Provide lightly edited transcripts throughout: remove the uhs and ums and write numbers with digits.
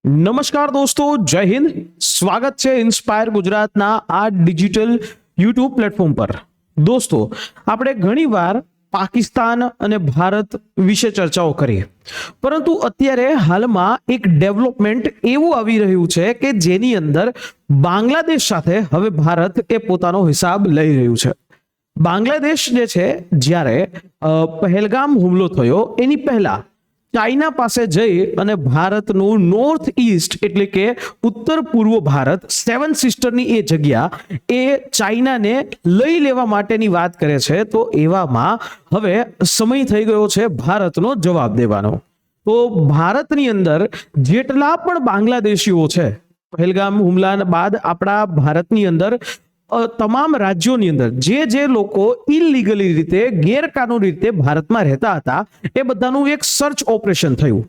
નમસ્કાર દોસ્તો, જય હિન્દ. સ્વાગત છે ઇન્સ્પાયર ગુજરાતના આ ડિજિટલ યુટ્યુબ પ્લેટફોર્મ પર. દોસ્તો, આપણે ઘણીવાર પાકિસ્તાન અને ભારત વિશે ચર્ચાઓ કરી, પરંતુ અત્યારે હાલમાં એક ડેવલપમેન્ટ એવું આવી રહ્યું છે કે જેની અંદર બાંગ્લાદેશ સાથે હવે ભારત એ પોતાનો હિસાબ લઈ રહ્યું છે. બાંગ્લાદેશ જે છે, જ્યારે પહેલગામ હુમલો થયો એની પહેલા ચાઇના પાસે જઈ અને ભારતનું નોર્થ ઈસ્ટ એટલે કે ઉત્તર પૂર્વ ભારત, સેવન સિસ્ટરની એ જગ્યા એ ચાઇનાને લઈ લેવા માટેની વાત કરે છે. તો એવામાં હવે સમય થઈ ગયો છે ભારતનો જવાબ દેવાનો. તો ભારતની અંદર જેટલા પણ બાંગ્લાદેશીઓ છે, પહેલગામ હુમલા બાદ આપણા ભારતની અંદર તમામ રાજ્યોની અંદર જે લોકો ઇલીગલી રીતે, ગેરકાનૂની રીતે ભારતમાં રહેતા હતા, એ બધાનું એક સર્ચ ઓપરેશન થયું.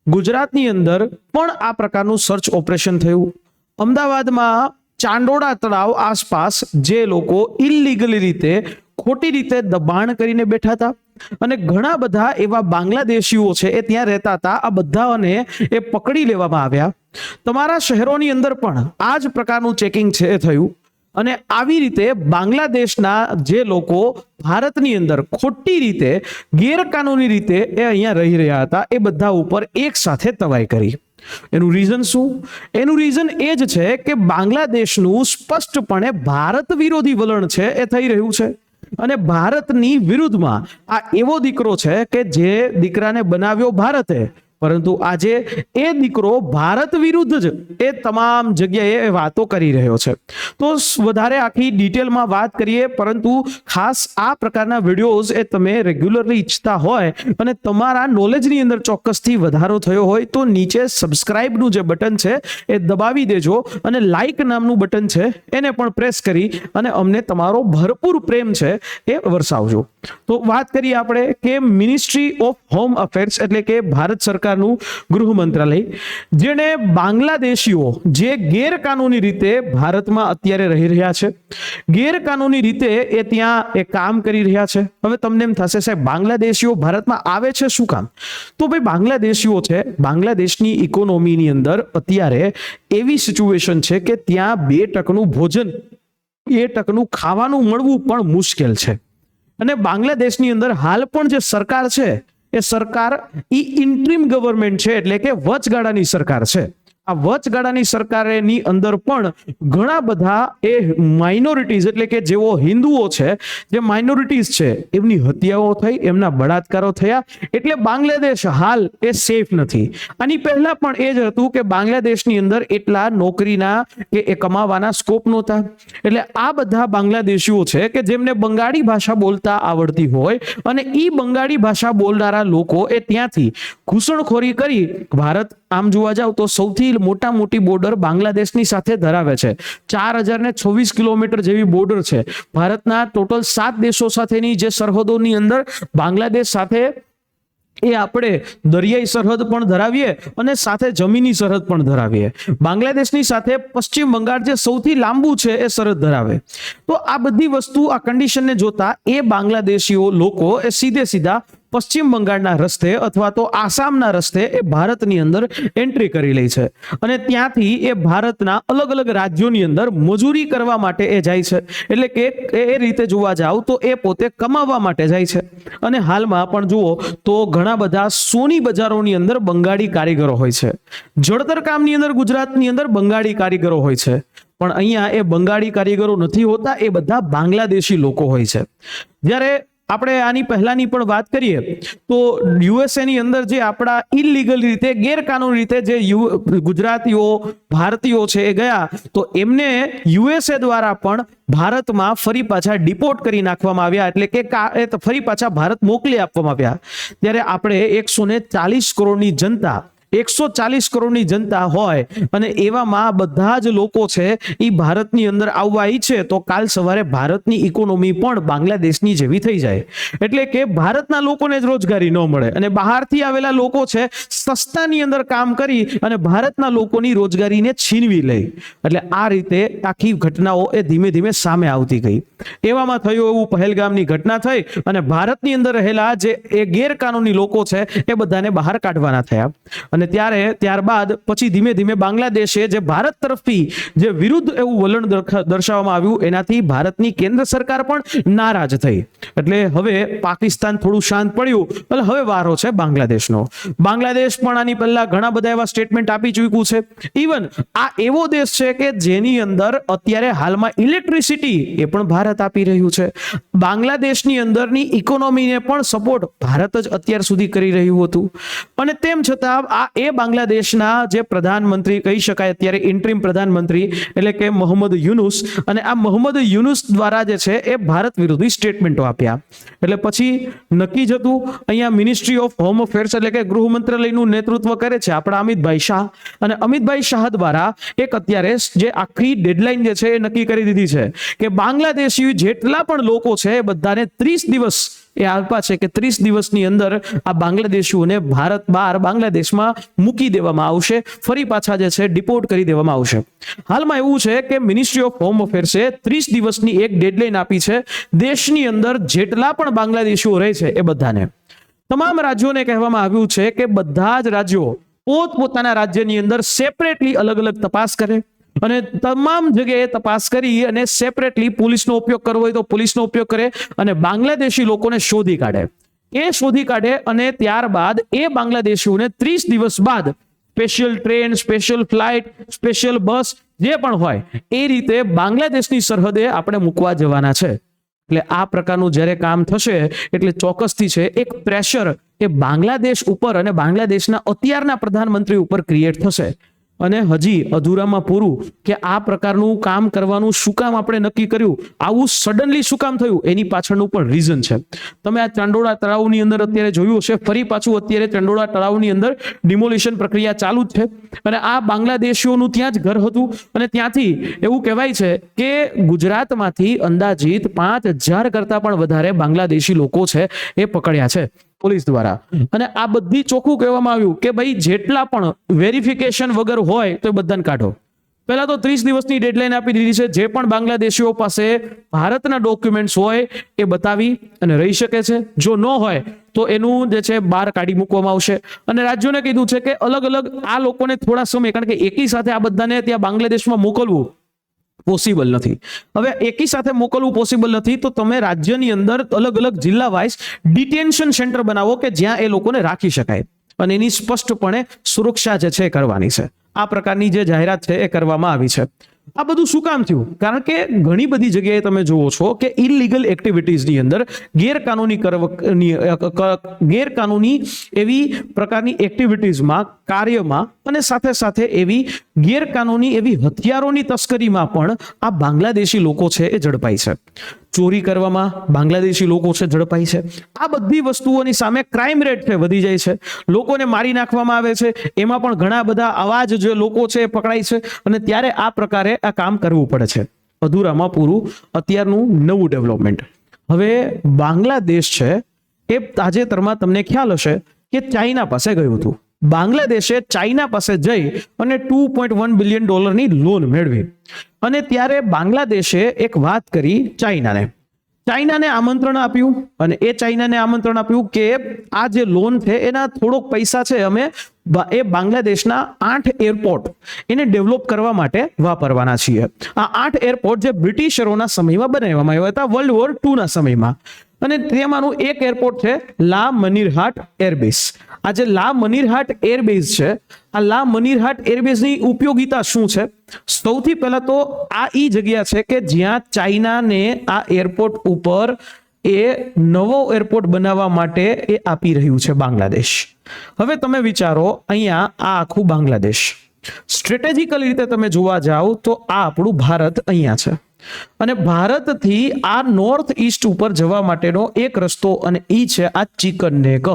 ગુજરાતની અંદર પણ આ પ્રકારનું સર્ચ ઓપરેશન થયું. અમદાવાદમાં ચાંડોળા તળાવ આસપાસ જે લોકો ઇલીગલી રીતે, ખોટી રીતે દબાણ કરીને બેઠા હતા અને ઘણા બધા એવા બાંગ્લાદેશીઓ છે એ ત્યાં રહેતા હતા, આ બધાને એ પકડી લેવામાં આવ્યા. તમારા શહેરોની અંદર પણ આ જ પ્રકારનું ચેકિંગ છે એ થયું. અને આવી રીતે બાંગ્લાદેશના જે લોકો ભારતની અંદર ખોટી રીતે, ગેરકાનૂની રીતે એ અહીંયા રહી રહ્યા હતા, એ બધા ઉપર એક સાથે તવાઈ કરી. એનું રીઝન શું? એનું રીઝન એ જ છે કે બાંગ્લાદેશનું સ્પષ્ટપણે ભારત વિરોધી વલણ છે એ થઈ રહ્યું છે. અને ભારતની વિરુદ્ધમાં આ એવો દીકરો છે કે જે દીકરાને બનાવ્યો ભારતે, પરંતુ આજે એ દીકરો ભારત વિરુદ્ધ જ એ તમામ જગ્યાએ વાતો કરી રહ્યો છે. તો વધારે આખી ડિટેલમાં વાત કરીએ, પરંતુ ખાસ આ પ્રકારના વિડીયોઝ એ તમે રેગ્યુલરલી ઈચ્છતા હોય અને તમારા નોલેજની અંદર ચોક્કસથી વધારો થયો હોય તો નીચે સબસ્ક્રાઇબનું જે બટન છે એ દબાવી દેજો અને લાઇક નામનું બટન છે એને પણ પ્રેસ કરી અને અમને તમારો ભરપૂર પ્રેમ છે એ વરસાવજો. તો વાત કરીએ આપણે કે મિનિસ્ટ્રી ઓફ હોમ અફેર્સ એટલે કે ભારત સરકાર ગૃહ મંત્રાલય, જેને બાંગ્લાદેશીઓ જે ગેરકાનૂની રીતે ભારતમાં અત્યારે રહી રહ્યા છે, ગેરકાનૂની રીતે એ ત્યાં એ કામ કરી રહ્યા છે. હવે તમને એમ થશે, સાહેબ બાંગ્લાદેશીઓ ભારતમાં આવે છે શું કામ? તો ભાઈ, બાંગ્લાદેશીઓ છે, બાંગ્લાદેશની ઇકોનોમીની અંદર અત્યારે એવી સિચ્યુએશન છે કે ત્યાં 2% ભોજન, 2% ખાવાનું મળવું પણ મુશ્કેલ છે. અને બાંગ્લાદેશની અંદર હાલ પણ જે સરકાર છે એ સરકાર ઇન્ટ્રીમ ગવર્મેન્ટ છે, એટલે કે વચગાળાની સરકાર છે. આ વચગાળાની સરકારની અંદર પણ ઘણા બધા એ માઇનોરિટીઝ એટલે કે જેઓ હિન્દુઓ છે, જે માઇનોરિટીઝ છે, એમની હત્યાઓ થઈ, એમના બળાત્કારો થયા. એટલે બાંગ્લાદેશ હાલ એ સેફ નથી. આની પહેલા પણ એ જ હતું કે બાંગ્લાદેશની અંદર એટલા નોકરીના કે એ કમાવાના સ્કોપ નહોતા. એટલે આ બધા બાંગ્લાદેશીઓ છે કે જેમને બંગાળી ભાષા બોલતા આવડતી હોય અને એ બંગાળી ભાષા બોલનારા લોકો એ ત્યાંથી ઘૂસણખોરી કરી ભારત, આમ જોવા જાવ તો સૌથી મોટી બોર્ડર બાંગ્લાદેશની સાથે ધરાવે છે. 4026 કિલોમીટર જેવી બોર્ડર છે ભારતના ટોટલ 7 દેશો સાથેની જે સરહદોની અંદર બાંગ્લાદેશ સાથે એ આપણે દરિયાઈ સરહદ પણ ધરાવીએ અને સાથે જમીની સરહદ પણ ધરાવીએ. બાંગ્લાદેશની સાથે પશ્ચિમ બંગાળ જે સૌથી લાંબુ છે એ સરહદ ધરાવે. તો આ બધી વસ્તુ, આ કન્ડિશનને જોતા એ બાંગ્લાદેશીઓ લોકો એ સીધા પશ્ચિમ બંગાળના રસ્તે અથવા તો આસામના રસ્તે એ ભારતની અંદર એન્ટ્રી કરી લે છે અને ત્યાંથી એ ભારતના અલગ અલગ રાજ્યોની અંદર મજૂરી કરવા માટે એ જાય છે. એટલે કે એ રીતે જોવા જાવ તો એ પોતે કમાવા માટે જાય છે. અને હાલમાં પણ જુઓ તો ઘણા બધા સોની બજારોની અંદર બંગાળી કારીગરો હોય છે. જળતર કામની અંદર ગુજરાતની અંદર બંગાળી કારીગરો હોય છે, પણ અહીંયા એ બંગાળી કારીગરો નથી હોતા, એ બધા બાંગ્લાદેશી લોકો હોય છે. જ્યારે આપણે આની પહેલાની પણ વાત કરીએ તો યુએસએ ની અંદર જે આપણા ઇલીગલ રીતે, ગેરકાનૂની રીતે જે ગુજરાતીઓ, ભારતીયો છે એ ગયા, તો એમને યુએસએ દ્વારા પણ ભારતમાં ફરી પાછા ડિપોર્ટ કરી નાખવામાં આવ્યા, એટલે કે ફરી પાછા ભારત મોકલી આપવામાં આવ્યા. ત્યારે આપણે 140 કરોડની જનતા, 140 કરોડની જનતા હોય અને એવામાં બધા જ લોકો છે એ ભારતની અંદર આવવા ઈચ્છે તો કાલ સવારે ભારતની ઇકોનોમી પણ બાંગ્લાદેશની જેવી થઈ જાય. એટલે કે ભારતના લોકોને જ રોજગારી ન મળે અને બહારથી આવેલા લોકો છે સસ્તાની અંદર કામ કરી અને ભારતના લોકોની રોજગારીને છીનવી લે. એટલે આ રીતે આખી ઘટનાઓ એ ધીમે ધીમે સામે આવતી ગઈ. એવામાં થયું એવું પહેલગામની ઘટના થઈ અને ભારતની અંદર રહેલા જે એ ગેરકાનૂની લોકો છે એ બધાને બહાર કાઢવાના થયા. અને અને ત્યારબાદ પછી ધીમે ધીમે બાંગ્લાદેશે જે ભારત તરફથી જે વિરુદ્ધ એવું વલણ દર્શાવવામાં આવ્યું એનાથી ભારતની કેન્દ્ર સરકાર પણ નારાજ થઈ. એટલે હવે પાકિસ્તાન થોડું શાંત પડ્યું એટલે હવે વારો છે બાંગ્લાદેશનો. બાંગ્લાદેશ પણ આની પહેલા ઘણા બધા એવા સ્ટેટમેન્ટ આપી ચૂક્યું છે. ઇવન આ એવો દેશ છે કે જેની અંદર અત્યારે હાલમાં ઇલેક્ટ્રિસિટી એ પણ ભારત આપી રહ્યું છે. બાંગ્લાદેશની અંદરની ઇકોનોમીને પણ સપોર્ટ ભારત જ અત્યાર સુધી કરી રહ્યું હતું. અને તેમ છતાં આ એ બાંગ્લાદેશના જે પ્રધાનમંત્રી કહી શકાય અત્યારે ઇન્ટરિમ પ્રધાનમંત્રી એટલે કે મોહમ્મદ યુનુસ, અને આ મોહમ્મદ યુનુસ દ્વારા જે છે એ ભારત વિરોધી સ્ટેટમેન્ટો આપ્યા. એટલે પછી નક્કી જ હતું અહીંયા મિનિસ્ટ્રી ઓફ હોમ અફેર્સ એટલે કે ગૃહ મંત્રાલયનું નેતૃત્વ કરે છે આપણા અમિતભાઈ શાહ, અને અમિતભાઈ શાહ દ્વારા એક અત્યારે જે આખી ડેડલાઇન જે છે એ નક્કી કરી દીધી છે કે બાંગ્લાદેશી જેટલા પણ લોકો છે એ બધાને 30 દિવસ એ આપ્યા છે કે 30 દિવસની અંદર આ બાંગ્લાદેશીઓને ભારત બહાર બાંગ્લાદેશમાં મૂકી દેવામાં આવશે, ફરી પાછા જે છે ડિપોર્ટ કરી દેવામાં આવશે. હાલમાં એવું છે કે મિનિસ્ટ્રી ઓફ હોમ અફેર્સે 30 દિવસની એક ડેડલાઇન આપી છે દેશની અંદર જેટલા પણ બાંગ્લાદેશીઓ રહે છે એ બધાને. તમામ રાજ્યોને કહેવામાં આવ્યું છે કે બધા જ રાજ્યો પોતપોતાના રાજ્યની અંદર સેપરેટલી અલગ અલગ તપાસ કરે અને તમામ જગ્યાએ તપાસ કરી અને સેપરેટલી પોલીસનો ઉપયોગ કરવો હોય તો પોલીસનો ઉપયોગ કરે અને બાંગ્લાદેશી લોકોને શોધી કાઢે. એ શોધી કાઢે અને ત્યારબાદ એ બાંગ્લાદેશીઓને 30 દિવસ બાદ special train, special flight, special bus જે પણ હોય એ રીતે બાંગ્લાદેશની સરહદે આપણે મૂકવા જવાના છે. એટલે આ પ્રકારનું જ્યારે કામ થશે એટલે ચોક્કસથી છે એક પ્રેશર એ બાંગ્લાદેશ ઉપર અને બાંગ્લાદેશના અત્યારના પ્રધાનમંત્રી ઉપર ક્રિએટ થશે. અને હજી અધૂરામાં પૂરું કે આ પ્રકારનું કામ કરવાનું શું કામ આપણે નક્કી કર્યું, આવું સડનલી શું કામ થયું, એની પાછળનું પણ રીઝન છે. તમે આ ચાંડોળા તળાવની અંદર અત્યારે જોયું હશે, ફરી પાછું અત્યારે ચાંડોળા તળાવની અંદર ડિમોલિશન પ્રક્રિયા ચાલુ જ છે. અને આ બાંગ્લાદેશીઓનું ત્યાં જ ઘર હતું અને ત્યાંથી એવું કહેવાય છે કે ગુજરાતમાંથી અંદાજિત 5000 કરતા પણ વધારે બાંગ્લાદેશી લોકો છે એ પકડ્યા છે પોલીસ દ્વારા. અને આ બધી ચોખ્ખું કહેવામાં આવ્યું કે ભાઈ જેટલા પણ વેરિફિકેશન વગર હોય તો એ બધાને કાઢો. પહેલા તો 30 દિવસની ડેડલાઇન આપી દીધી છે. જે પણ બાંગ્લાદેશીઓ પાસે ભારતના ડોક્યુમેન્ટ્સ હોય એ બતાવી અને રહી શકે છે, જો ન હોય તો એનું જે છે બહાર કાઢી મૂકવામાં આવશે. અને રાજ્યોને કીધું છે કે અલગ અલગ આ લોકોને થોડા સમય, કારણ કે એકી સાથે આ બધાને ત્યાં બાંગ્લાદેશમાં મોકલવું પોસિબલ નથી. હવે એકી સાથે મોકલવું પોસિબલ નથી તો તમે રાજ્યની અંદર અલગ અલગ જિલ્લા વાઇઝ ડિટેન્શન સેન્ટર બનાવો કે જ્યાં એ લોકોને રાખી શકાય અને એની સ્પષ્ટપણે સુરક્ષા જે છે કરવાની છે. આ પ્રકારની જે જાહેરાત છે એ કરવામાં આવી છે. આ બધું શું કામ થયું? કારણ કે ઘણી બધી જગ્યાએ તમે જુઓ છો કે ઇલીગલ એક્ટિવિટીઝની અંદર ગેરકાનૂની એવી પ્રકારની એક્ટિવિટીઝમાં, કાર્યમાં અને સાથે સાથે એવી ગેરકાનૂની એવી હથિયારોની તસ્કરીમાં પણ આ બાંગ્લાદેશી લોકો છે એ ઝડપાય છે. ચોરી કરવામાં બાંગ્લાદેશી લોકો છે ઝડપાય છે. આ બધી વસ્તુઓની સામે ક્રાઇમ રેટ છે વધી જાય છે, લોકોને મારી નાખવામાં આવે છે, એમાં પણ ઘણા બધા અવાજ જે લોકો છે એ પકડાય છે અને ત્યારે આ પ્રકારે આ કામ કરવું પડે છે. અધૂરામાં પૂરું અત્યારનું નવું ડેવલપમેન્ટ. હવે બાંગ્લાદેશ છે એ તાજેતરમાં તમને ખ્યાલ હશે કે ચાઇના પાસે ગયું હતું. બાંગ્લાદેશે ચાઇના પાસે જઈ અને $2.1 બિલિયન લોન મેળવી અને ત્યારે બાંગ્લાદેશે એક વાત કરી ચાઇનાને આમંત્રણ આપ્યું અને એ ચાઇનાને આમંત્રણ આપ્યું કે આ જે લોન છે એના થોડોક પૈસા છે અમે એ બાંગ્લાદેશના 8 એરપોર્ટ એને ડેવલપ કરવા માટે વાપરવાના છીએ. આ 8 એરપોર્ટ જે બ્રિટિશરોના સમયમાં બનાવવામાં આવ્યા હતા, વર્લ્ડ વોર 2 ના સમયમાં. અને તેમાંનું એક એરપોર્ટ છે લા મનીરહાટ એરબેઝ. આ જે લા મનીરહાટ એરબેઝ છે, આ લા મનીરહાટ એરબેઝની ઉપયોગિતા શું છે? સૌથી પહેલા તો આ ઈ જગ્યા છે કે જ્યાં ચાઇનાને આ એરપોર્ટ ઉપર એ નવો એરપોર્ટ બનાવવા માટે એ આપી રહ્યું છે બાંગ્લાદેશ. હવે તમે વિચારો, અહીંયા આ આખું બાંગ્લાદેશ સ્ટ્રેટેજિકલ રીતે તમે જોવા જાઓ તો આ આપણું ભારત અહીંયા છે અને ભારતથી આ નોર્થ ઈસ્ટ ઉપર જવા માટેનો એક રસ્તો અને ઈ છે આ ચિકન નેક.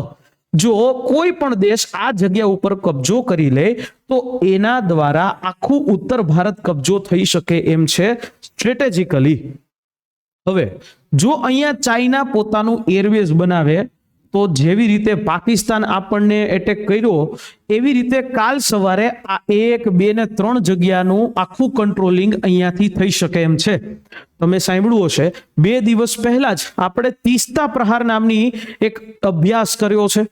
જો કોઈ પણ દેશ આ જગ્યા ઉપર કબજો કરી લે તો એના દ્વારા આખું ઉત્તર ભારત કબજો થઈ શકે એમ છે સ્ટ્રેટેજિકલી. હવે જો અહીંયા ચાઇના પોતાનું એરવેઝ બનાવે તો જેવી રીતે પાકિસ્તાન આપણને એટેક કર્યો એવી રીતે કાલ સવારે આ 1, 2 ને 3 જગ્યાનું આખું કંટ્રોલિંગ અહીંયાથી થઈ શકે એમ છે. તમે સાંભળ્યું હશે 2 દિવસ પહેલા જ આપણે તીસ્તા પ્રહાર નામની એક અભ્યાસ કર્યો છે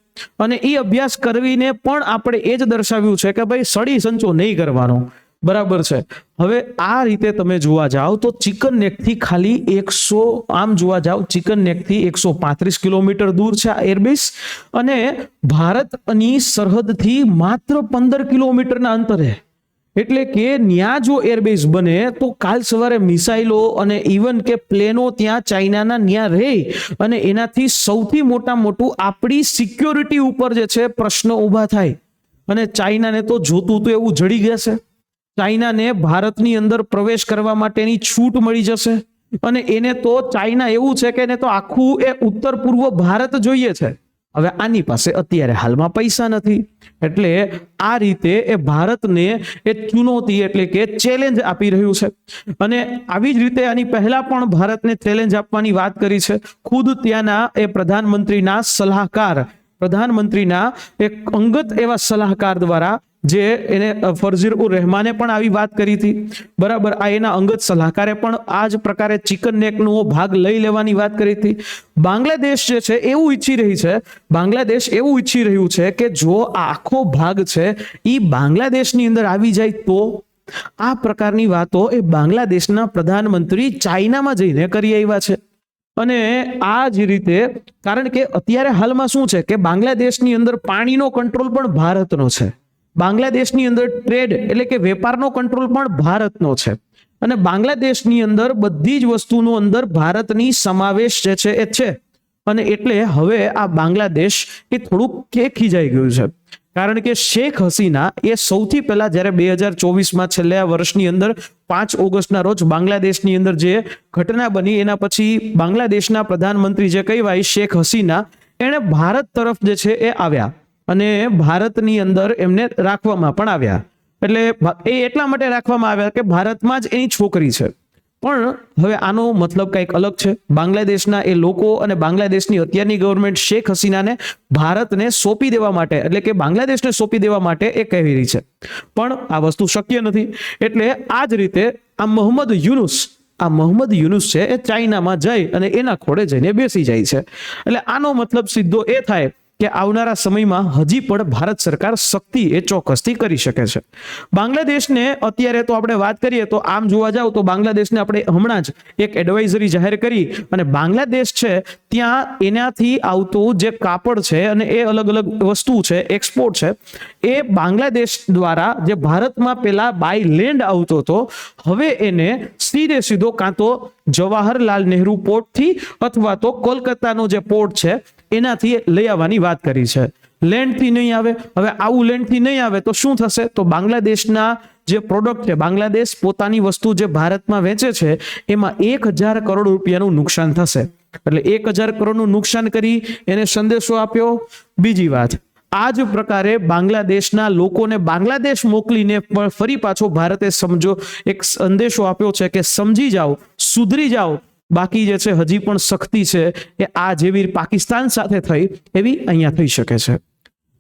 અને એ અભ્યાસ કરીને પણ આપણે એ જ દર્શાવ્યું છે કે ભાઈ સડી સંચો નહીં કરવાનો. બરાબર છે. હવે આ રીતે તમે જોવા જાઓ તો ચિકન નેક થી ખાલી 100 આમ જોવા જાઓ ચિકન નેક થી 135 કિલોમીટર દૂર છે આ એરબેઝ અને ભારતની સરહદથી માત્ર 15 કિલોમીટરના અંતરે. એટલે કે ત્યાં જો એરબેઝ બને તો કાલ સવારે મિસાઇલો અને ઇવન કે પ્લેનો ત્યાં ચાઇનાના ત્યાં રહે અને એનાથી સૌથી મોટું આપણી સિક્યોરિટી ઉપર જે છે પ્રશ્ન ઊભા થાય. અને ચાઇનાને તો જોતું તો એવું જડી ગયા છે. ચાઇનાને ભારતની અંદર પ્રવેશ કરવા માટેની છૂટ મળી જશે અને એને તો ચાઇના એવું છે કે એને તો આખું એ ઉત્તર પૂર્વ ભારત જોઈએ છે. હવે આની પાસે અત્યારે હાલમાં પૈસા નથી એટલે આ રીતે એ ભારતને એ ચુનૌતી એટલે કે ચેલેન્જ આપી રહ્યું છે. અને આવી જ રીતે આની પહેલા પણ ભારતને ચેલેન્જ આપવાની વાત કરી છે. ખુદ ત્યાંના એ પ્રધાનમંત્રીના સલાહકાર પ્રધાનમંત્રીના એક અંગત એવા સલાહકાર દ્વારા જે એને ફરઝીર ઉર રહેમાને પણ આવી વાત કરી હતી. બરાબર. આ એના અંગત સલાહકારે પણ આ જ પ્રકારે ચિકન નેકનો ભાગ લઈ લેવાની વાત કરી હતી. બાંગ્લાદેશ જે છે એવું ઈચ્છી રહ્યું છે કે જો આ આખો ભાગ છે એ બાંગ્લાદેશની અંદર આવી જાય તો આ પ્રકારની વાતો એ બાંગ્લાદેશના પ્રધાનમંત્રી ચાઇનામાં જઈને કરી આવ્યા છે. અને આ જ રીતે કારણ કે અત્યારે હાલમાં શું છે કે બાંગ્લાદેશની અંદર પાણીનો કંટ્રોલ પણ ભારતનો છે. બાંગ્લાદેશની અંદર ટ્રેડ એટલે કે વેપારનો કંટ્રોલ પણ ભારતનો છે અને બાંગ્લાદેશની અંદર બધી જ વસ્તુનો અંદર ભારતની સમાવેશ જે છે એ છે. અને એટલે હવે આ બાંગ્લાદેશ એ થોડુંક ખીજાઈ ગયું છે કારણ કે શેખ હસીના એ સૌથી પહેલા જ્યારે 2024માં છેલ્લા વર્ષની અંદર 5 ઓગસ્ટના રોજ બાંગ્લાદેશની અંદર જે ઘટના બની એના પછી બાંગ્લાદેશના પ્રધાનમંત્રી જે કહેવાય શેખ હસીના એણે ભારત તરફ જે છે એ આવ્યા અને ભારતની અંદર એમને રાખવામાં પણ આવ્યા. એટલે એ એટલા માટે રાખવામાં આવ્યા કે ભારતમાં જ એની છોકરી છે. પણ હવે આનો મતલબ કંઈક અલગ છે. બાંગ્લાદેશના એ લોકો અને બાંગ્લાદેશની અત્યારની ગવર્મેન્ટ શેખ હસીનાને ભારતને સોંપી દેવા માટે એટલે કે બાંગ્લાદેશને સોંપી દેવા માટે એ કહી રહી છે પણ આ વસ્તુ શક્ય નથી. એટલે આ જ રીતે આ મોહમ્મદ યુનુસ છે એ ચાઇનામાં જઈ અને એના ખોળે જઈને બેસી જાય છે. એટલે આનો મતલબ સીધો એ થાય કે આવનારા સમયમાં હજી પણ ભારત સરકાર સખ્તી એ ચોક્કસથી કરી શકે છે. બાંગ્લાદેશને અત્યારે તો આપણે વાત કરીએ તો આમ જોવા જાવ તો બાંગ્લાદેશને આપણે હમણાં જ એક એડવાઇઝરી જાહેર કરી અને બાંગ્લાદેશ છે ત્યાં એનાથી આવતું જે કાપડ છે અને એ અલગ અલગ વસ્તુ છે એક્સપોર્ટ છે એ બાંગ્લાદેશ દ્વારા જે ભારતમાં પેલા બાય લેન્ડ આવતો હતો હવે એને સીધો કાં તો જવાહરલાલ નહેરુ પોર્ટથી અથવા તો કોલકાતાનો જે પોર્ટ છે એનાથી લઈ આવવાની વાત કરી છે. લેન્ડથી નહીં આવે. હવે આવું લેન્ડથી નહીં આવે તો શું થશે તો બાંગ્લાદેશના જે પ્રોડક્ટ છે બાંગ્લાદેશ પોતાની વસ્તુ જે ભારતમાં વેચે છે એમાં 1000 કરોડ રૂપિયાનું નુકસાન થશે. એટલે 1000 કરોડનું નુકસાન કરી એને સંદેશો આપ્યો. બીજી વાત આ જ પ્રકારે બાંગ્લાદેશના લોકોને બાંગ્લાદેશ મોકલીને ફરી પાછો ભારતે એક સંદેશો આપ્યો છે કે સમજી જાઓ, સુધરી જાઓ. બાકી જે છે હજી પણ સખ્તી છે એ આ જેવી પાકિસ્તાન સાથે થઈ એવી અહીંયા થઈ શકે છે.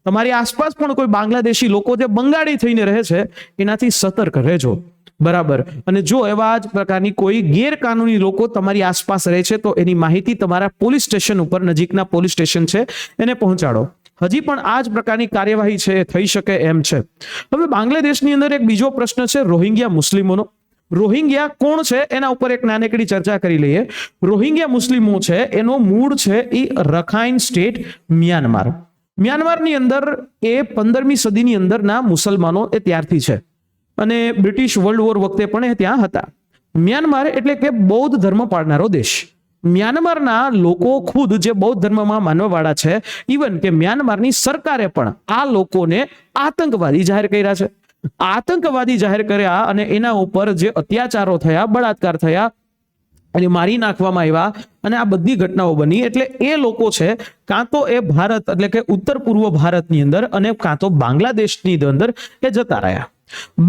તમારી આસપાસ પણ કોઈ બાંગ્લાદેશી લોકો જે બંગાળી થઈને રહે છે એનાથી સતર્ક રહેજો. બરાબર. અને જો એવા જ પ્રકારની કોઈ ગેરકાનૂની લોકો તમારી આસપાસ રહે છે તો એની માહિતી તમારા પોલીસ સ્ટેશન ઉપર નજીકના પોલીસ સ્ટેશન છે એને પહોંચાડો. હજી પણ આ જ પ્રકારની કાર્યવાહી છે એ થઈ શકે એમ છે. હવે બાંગ્લાદેશની અંદર એક બીજો પ્રશ્ન છે રોહિંગ્યા મુસ્લિમોનો. રોહિંગ્યા કોણ છે એના ઉપર એક નાનકડી ચર્ચા કરી લઈએ. રોહિંગ્યા મુસ્લિમો છે એનો મૂળ છે એ રખાઇન સ્ટેટ મ્યાનમારની અંદર એ 15મી સદીની અંદરના મુસલમાનો એ ત્યારથી છે અને બ્રિટિશ વર્લ્ડ વોર વખતે પણ એ ત્યાં હતા. મ્યાનમાર એટલે કે બૌદ્ધ ધર્મ પાળનારો દેશ. મ્યાનમારના લોકો ખુદ જે બૌદ્ધ ધર્મમાં માનવાવાળા છે ઇવન કે મ્યાનમારની સરકારે પણ આ લોકોને આતંકવાદી જાહેર કર્યા છે. આતંકવાદી જાહેર કર્યા અને એના ઉપર જે અત્યાચારો થયા, બળાત્કાર થયા અને મારી નાખવામાં આવ્યા અને આ બધી ઘટનાઓ બની. એટલે એ લોકો છે કાં તો એ ભારત એટલે કે ઉત્તર પૂર્વ ભારતની અંદર અને કાં તો બાંગ્લાદેશની અંદર એ જતા રહ્યા.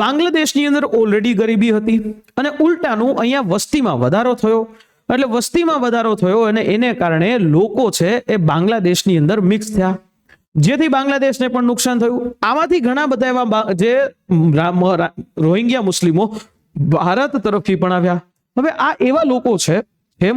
બાંગ્લાદેશની અંદર ઓલરેડી ગરીબી હતી અને ઉલટાનું અહીંયા વસ્તીમાં વધારો થયો. એટલે વસ્તીમાં વધારો થયો અને એને કારણે લોકો છે એ બાંગ્લાદેશની અંદર મિક્સ થયા, જેથી બાંગ્લાદેશને પણ નુકસાન થયું. આમાંથી ઘણા બધા એવા જે રોહિંગ્યા મુસ્લિમો ભારત તરફથી પણ આવ્યા. હવે આ એવા લોકો છે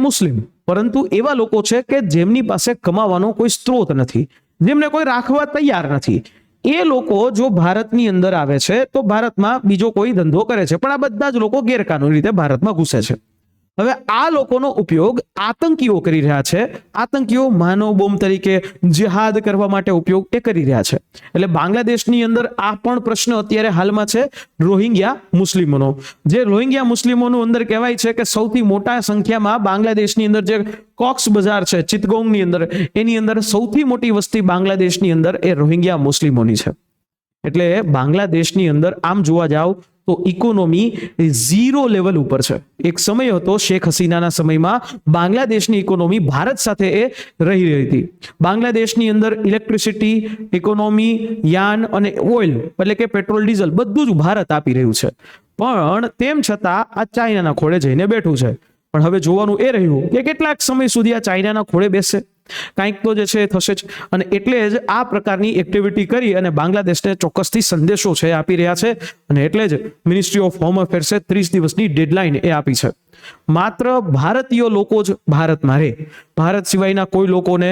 મુસ્લિમ, પરંતુ એવા લોકો છે કે જેમની પાસે કમાવાનો કોઈ સ્ત્રોત નથી, જેમને કોઈ રાખવા તૈયાર નથી. એ લોકો જો ભારતની અંદર આવે છે તો ભારતમાં બીજો કોઈ ધંધો કરે છે, પણ આ બધા જ લોકો ગેરકાનૂની રીતે ભારતમાં ઘૂસે છે. હવે આ લોકોનો ઉપયોગ આતંકીઓ કરી રહ્યા છે. આતંકીઓ માનવ બોમ્બ તરીકે, જિહાદ કરવા માટે ઉપયોગ એ કરી રહ્યા છે. એટલે બાંગ્લાદેશની અંદર આ પણ પ્રશ્ન અત્યારે હાલમાં છે રોહિંગ્યા મુસ્લિમોનો. જે રોહિંગ્યા મુસ્લિમોનું અંદર કહેવાય છે કે સૌથી મોટા સંખ્યામાં બાંગ્લાદેશની અંદર જે કોક્સ બજાર છે ચિત્તગોંગની અંદર, એની અંદર સૌથી મોટી વસ્તી બાંગ્લાદેશની અંદર એ રોહિંગ્યા મુસ્લિમોની છે. એટલે બાંગ્લાદેશની અંદર આમ જોવા જાવ તો ઇકોનોમી 0 લેવલ ઉપર છે. એક સમય હતો શેખ હસીનાના સમયમાં બાંગ્લાદેશની ઇકોનોમી ભારત સાથે એ રહી હતી. બાંગ્લાદેશની અંદર ઇલેક્ટ્રિસિટી, ઇકોનોમી, યાન અને ઓઇલ એટલે કે પેટ્રોલ ડીઝલ બધું જ ભારત આપી રહ્યું છે. પણ તેમ છતાં આ ચાઇનાના ખોળે જઈને બેઠું છે. પણ હવે જોવાનું એ રહ્યું કે કેટલાક સમય સુધી આ ચાઇનાના ખોળે બેસે, કંઈક તો જે છે એ થશે જ. અને એટલે જ આ પ્રકારની એક્ટિવિટી કરી અને બાંગ્લાદેશને ચોક્કસથી સંદેશો છે આપી રહ્યા છે. અને એટલે જ મિનિસ્ટ્રી ઓફ હોમ અફેર્સે 30 દિવસની ડેડલાઇન એ આપી છે. માત્ર ભારતીય લોકો જ ભારતમાં રહે, ભારત સિવાયના કોઈ લોકોને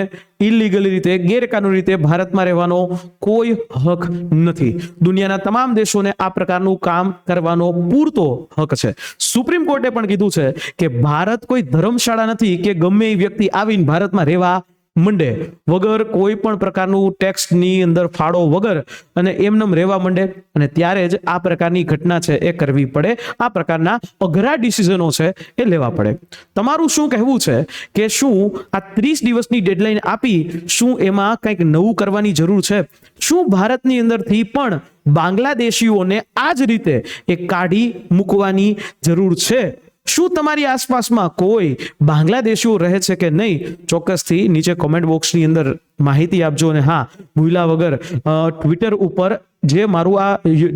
ઇલીગલી રીતે, ગેરકાનૂની રીતે ભારતમાં રહેવાનો કોઈ હક નથી. દુનિયાના તમામ દેશોને આ પ્રકારનું કામ કરવાનો પૂરતો હક છે. સુપ્રીમ કોર્ટે પણ કીધું છે કે ભારત કોઈ ધર્મશાળા નથી કે ગમે એ વ્યક્તિ આવીને ભારતમાં રહેવા મંડે વગર કોઈ પણ પ્રકારનું ટેક્સની અંદર ફાળો વગર અને એમનેમ રહેવા મંડે, અને ત્યારે જ આ પ્રકારની ઘટના છે એ કરવી પડે. આ પ્રકારના અઘરા ડિસિઝનો છે એ લેવા પડે. તમારું શું કહેવું છે કે શું આ 30 દિવસની ડેડલાઇન આપી, શું એમાં કંઈક નવું કરવાની જરૂર છે? શું ભારતની અંદરથી પણ બાંગ્લાદેશીઓને આ જ રીતે એ કાઢી મૂકવાની જરૂર છે? શું તમારી આસપાસમાં કોઈ બાંગ્લાદેશીઓ રહે છે કે નહીં? ચોક્કસથી નીચે કોમેન્ટ બોક્સની અંદર માહિતી આપજો. અને હા, ભૂલ્યા વગર ટ્વિટર ઉપર જે મારું આ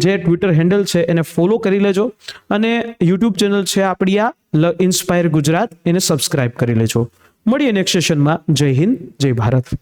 જે ટ્વિટર હેન્ડલ છે એને ફોલો કરી લેજો, અને યુટ્યુબ ચેનલ છે આપણી આ ઇન્સ્પાયર ગુજરાત, એને સબસ્ક્રાઇબ કરી લેજો. મળીએ નેક્સ્ટ સેશનમાં. જય હિન્દ, જય ભારત.